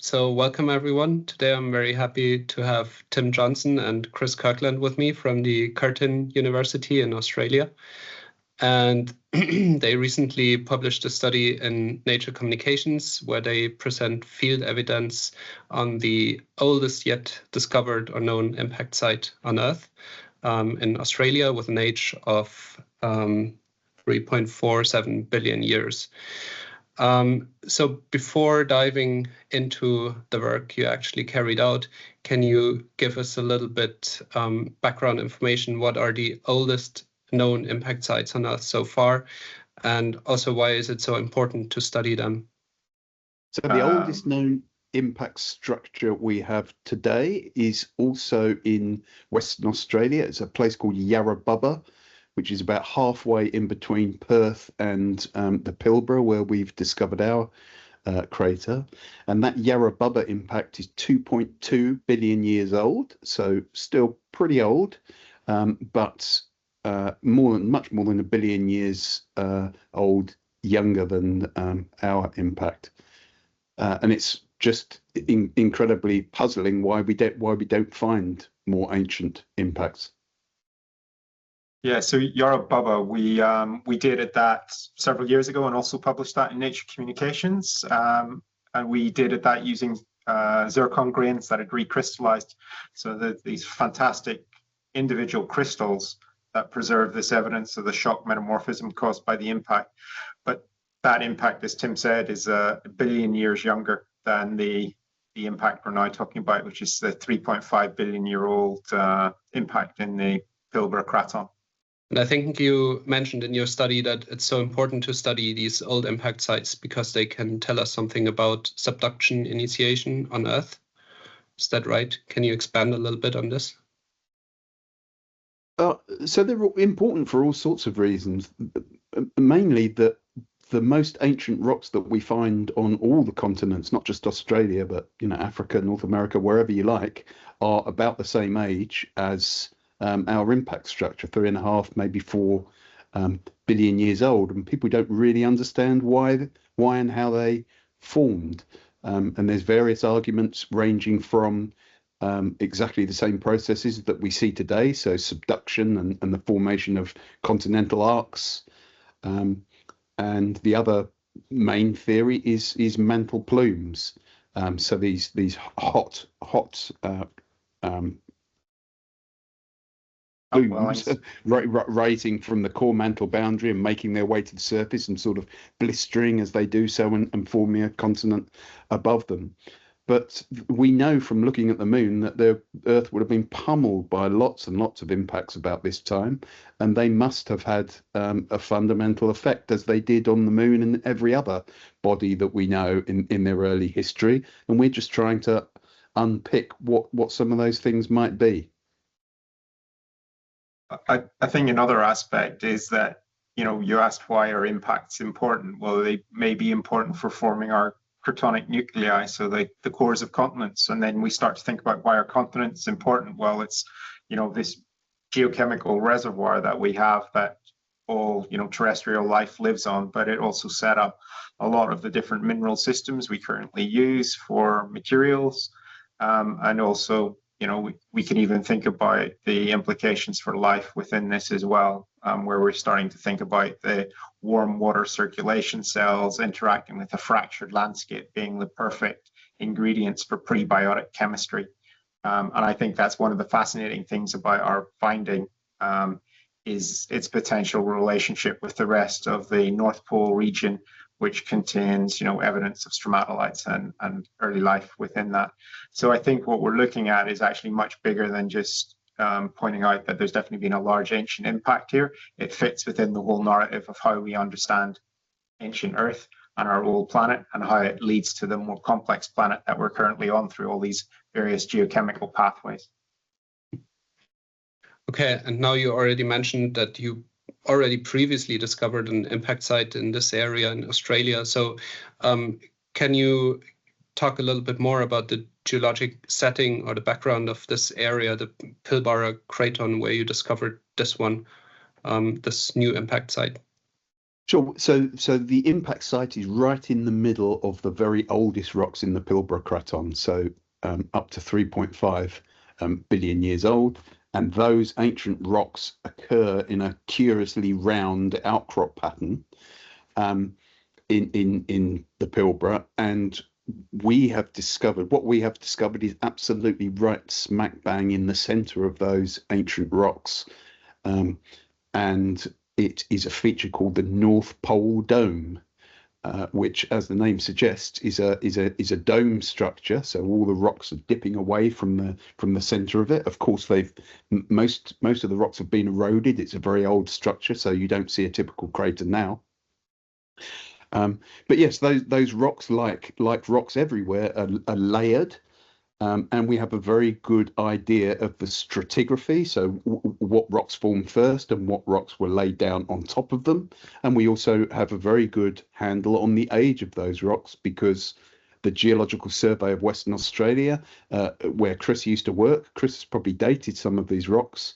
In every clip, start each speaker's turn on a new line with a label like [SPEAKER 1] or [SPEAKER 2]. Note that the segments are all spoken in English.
[SPEAKER 1] So welcome everyone. Today I'm very happy to have Tim Johnson and Chris Kirkland with me from the Curtin University in Australia. And they recently published a study in Nature Communications where they present field evidence on the oldest yet discovered or known impact site on Earth in Australia with an age of 3.47 billion years. So before diving into the work you actually carried out, can you give us a little bit background information? What are the oldest known impact sites on Earth so far? And also, why is it so important to study them?
[SPEAKER 2] So the oldest known impact structure we have today is also in Western Australia. It's a place called Yarrabubba, which is about halfway in between Perth and the Pilbara, where we've discovered our crater. And that Yarrabubba impact is 2.2 billion years old, so still pretty old, but much more than a billion years old, younger than our impact. And it's just incredibly puzzling why we don't find more ancient impacts.
[SPEAKER 3] Yeah, so Yarrabubba, we dated that several years ago and also published that in Nature Communications. And we dated that using zircon grains that had recrystallized. So these fantastic individual crystals that preserve this evidence of the shock metamorphism caused by the impact. But that impact, as Tim said, is a billion years younger than the impact we're now talking about, which is the 3.5 billion year old impact in the Pilbara Craton.
[SPEAKER 1] And I think you mentioned in your study that it's so important to study these old impact sites because they can tell us something about subduction initiation on Earth. Is that right? Can you expand a little bit on this?
[SPEAKER 2] So they're important for all sorts of reasons. Mainly that the most ancient rocks that we find on all the continents, not just Australia, but Africa, North America, wherever you like, are about the same age as our impact structure, 3.5, maybe 4 billion years old, and people don't really understand why and how they formed. And there's various arguments ranging from exactly the same processes that we see today, so subduction and the formation of continental arcs. And the other main theory is mantle plumes. So these hot plumes rising from the core mantle boundary and making their way to the surface and sort of blistering as they do so and forming a continent above them. But we know from looking at the moon that the Earth would have been pummeled by lots and lots of impacts about this time, and they must have had a fundamental effect, as they did on the moon and every other body that we know in their early history. And we're just trying to unpick what some of those things might be.
[SPEAKER 3] I think another aspect is that, you asked why are impacts important? Well, they may be important for forming our cratonic nuclei, so the cores of continents. And then we start to think about why are continents important? Well, it's, this geochemical reservoir that we have that all, terrestrial life lives on, but it also set up a lot of the different mineral systems we currently use for materials. And also, we can even think about the implications for life within this as well, where we're starting to think about the warm water circulation cells interacting with a fractured landscape being the perfect ingredients for prebiotic chemistry. And I think that's one of the fascinating things about our finding, is its potential relationship with the rest of the North Pole region, which contains, evidence of stromatolites and early life within that. So I think what we're looking at is actually much bigger than just pointing out that there's definitely been a large ancient impact here. It fits within the whole narrative of how we understand ancient Earth and our old planet, and how it leads to the more complex planet that we're currently on through all these various geochemical pathways.
[SPEAKER 1] Okay, and now you already mentioned that you already previously discovered an impact site in this area in Australia. So can you talk a little bit more about the geologic setting or the background of this area, the Pilbara Craton, where you discovered this one, this new impact site?
[SPEAKER 2] Sure. So the impact site is right in the middle of the very oldest rocks in the Pilbara Craton, so up to 3.5 billion years old. And those ancient rocks occur in a curiously round outcrop pattern in the Pilbara. And what we have discovered is absolutely right smack bang in the center of those ancient rocks. And it is a feature called the North Pole Dome, which, as the name suggests, is a dome structure. So all the rocks are dipping away from the center of it. Of course, most of the rocks have been eroded. It's a very old structure, so you don't see a typical crater now. But yes, those rocks, like rocks everywhere, are layered. And we have a very good idea of the stratigraphy, so what rocks formed first and what rocks were laid down on top of them. And we also have a very good handle on the age of those rocks, because the Geological Survey of Western Australia, where Chris used to work, Chris has probably dated some of these rocks.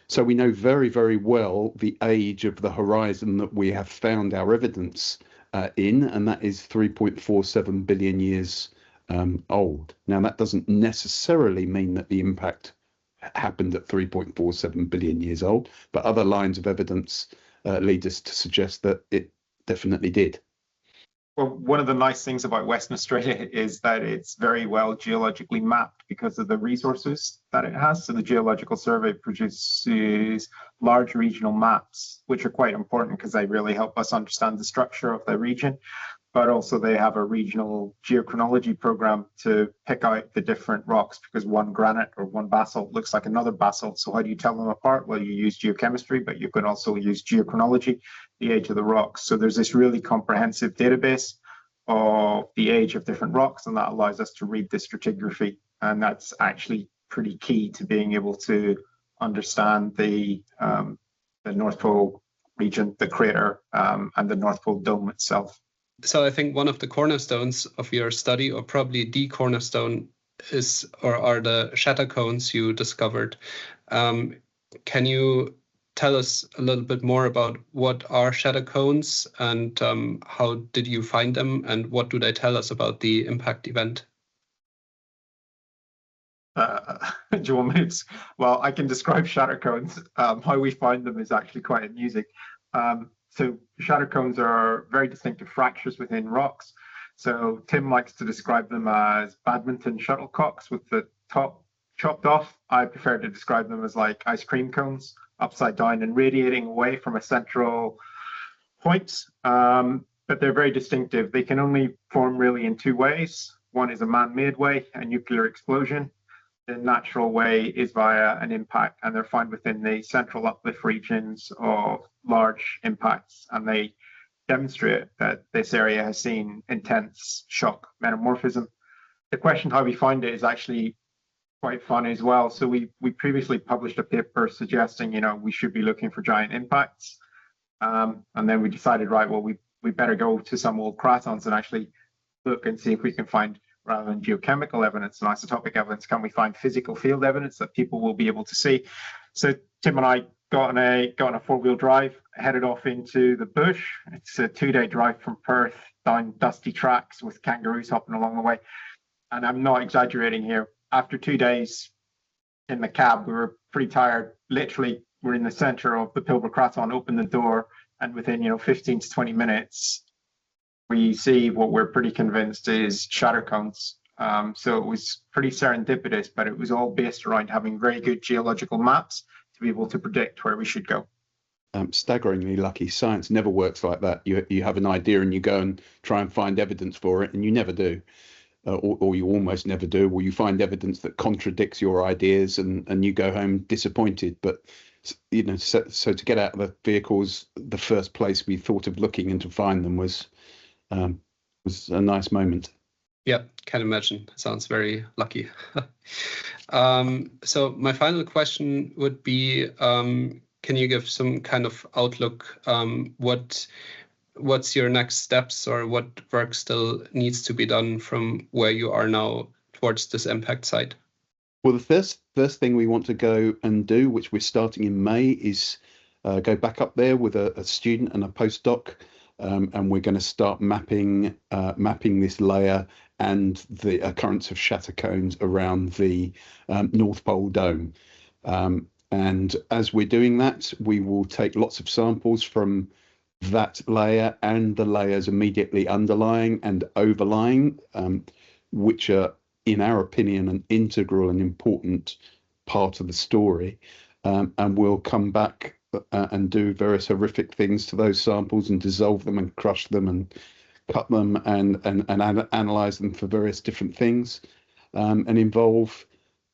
[SPEAKER 2] So we know very, very well the age of the horizon that we have found our evidence in, and that is 3.47 billion years old. Now, that doesn't necessarily mean that the impact happened at 3.47 billion years old, but other lines of evidence lead us to suggest that it definitely did.
[SPEAKER 3] Well, one of the nice things about Western Australia is that it's very well geologically mapped because of the resources that it has. So the Geological Survey produces large regional maps, which are quite important because they really help us understand the structure of the region. But also they have a regional geochronology program to pick out the different rocks, because one granite or one basalt looks like another basalt. So how do you tell them apart? Well, you use geochemistry, but you can also use geochronology, the age of the rocks. So there's this really comprehensive database of the age of different rocks, and that allows us to read the stratigraphy. And that's actually pretty key to being able to understand the North Pole region, the crater, and the North Pole Dome itself.
[SPEAKER 1] So I think one of the cornerstones of your study, or probably the cornerstone, are the Shattercones you discovered. Can you tell us a little bit more about what are Shattercones, and how did you find them, and what do they tell us about the impact event?
[SPEAKER 3] Do you want me to? Well, I can describe Shattercones. How we find them is actually quite amusing. So Shattercones are very distinctive fractures within rocks. So Tim likes to describe them as badminton shuttlecocks with the top chopped off. I prefer to describe them as like ice cream cones, upside down and radiating away from a central point. But they're very distinctive. They can only form really in two ways. One is a man-made way, a nuclear explosion. The natural way is via an impact, and they're found within the central uplift regions of large impacts, and they demonstrate that this area has seen intense shock metamorphism. The question how we find it is actually quite fun as well. So we previously published a paper suggesting, we should be looking for giant impacts, and then we decided, right, well, we better go to some old cratons and actually look and see if we can find, rather than geochemical evidence and isotopic evidence, can we find physical field evidence that people will be able to see? So Tim and I got on a four-wheel drive, headed off into the bush. It's a 2-day drive from Perth down dusty tracks with kangaroos hopping along the way. And I'm not exaggerating here. After 2 days in the cab, we were pretty tired. Literally, we're in the center of the Pilbara Craton, open the door, and within 15 to 20 minutes, we see what we're pretty convinced is Shattercones. So it was pretty serendipitous, but it was all based around having very good geological maps to be able to predict where we should go.
[SPEAKER 2] Staggeringly lucky. Science never works like that. You have an idea and you go and try and find evidence for it, and you never do, or you almost never do, or you find evidence that contradicts your ideas, and you go home disappointed. But so to get out of the vehicles, the first place we thought of looking and to find them was a nice moment.
[SPEAKER 1] Yeah, can imagine. Sounds very lucky. So my final question would be, can you give some kind of outlook? What's your next steps, or what work still needs to be done from where you are now towards this impact site?
[SPEAKER 2] Well, the first thing we want to go and do, which we're starting in May, is go back up there with a student and a postdoc, and we're going to start mapping this layer and the occurrence of Shattercones around the North Pole Dome. And as we're doing that, we will take lots of samples from that layer and the layers immediately underlying and overlying, which are, in our opinion, an integral and important part of the story. And we'll come back and do various horrific things to those samples and dissolve them and crush them and cut them and analyze them for various different things, and involve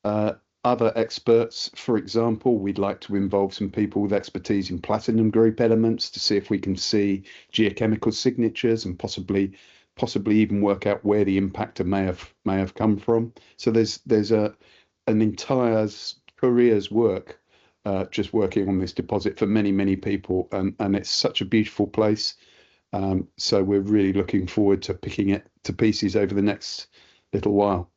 [SPEAKER 2] other experts. For example, we'd like to involve some people with expertise in platinum group elements to see if we can see geochemical signatures and possibly even work out where the impactor may have come from. So there's an entire career's work just working on this deposit for many people, and it's such a beautiful place. So we're really looking forward to picking it to pieces over the next little while.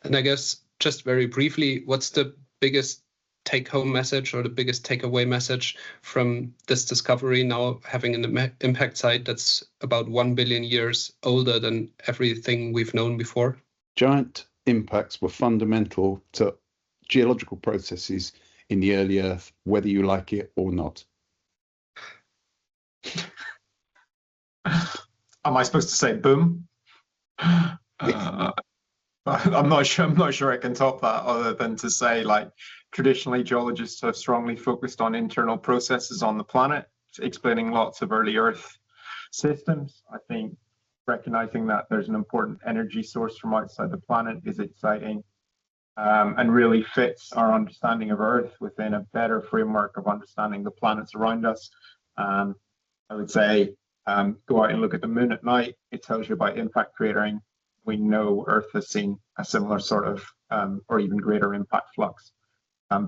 [SPEAKER 1] And I guess just very briefly, what's the biggest take-home message or the biggest takeaway message from this discovery, now having an impact site that's about 1 billion years older than everything we've known before?
[SPEAKER 2] Giant impacts were fundamental to geological processes in the early Earth, whether you like it or not.
[SPEAKER 3] Am I supposed to say boom? I'm not sure I can top that, other than to say, like, traditionally geologists have strongly focused on internal processes on the planet, explaining lots of early Earth systems. I think recognizing that there's an important energy source from outside the planet is exciting, and really fits our understanding of Earth within a better framework of understanding the planets around us. I would say, go out and look at the moon at night. It tells you about impact cratering. We know Earth has seen a similar sort of, or even greater impact flux.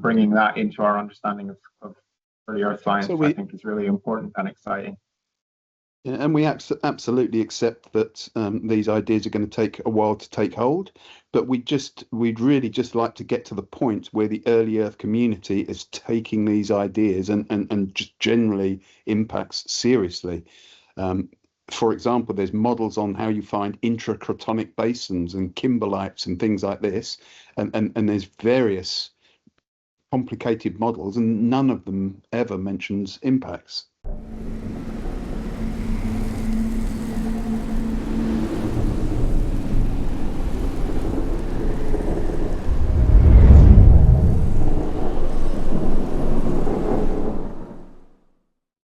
[SPEAKER 3] Bringing that into our understanding of early Earth science, I think, is really important and exciting.
[SPEAKER 2] Yeah, and we absolutely accept that these ideas are going to take a while to take hold, but we'd really just like to get to the point where the early Earth community is taking these ideas and just generally impacts seriously. For example, there's models on how you find intracratonic basins and kimberlites and things like this, and there's various complicated models, and none of them ever mentions impacts.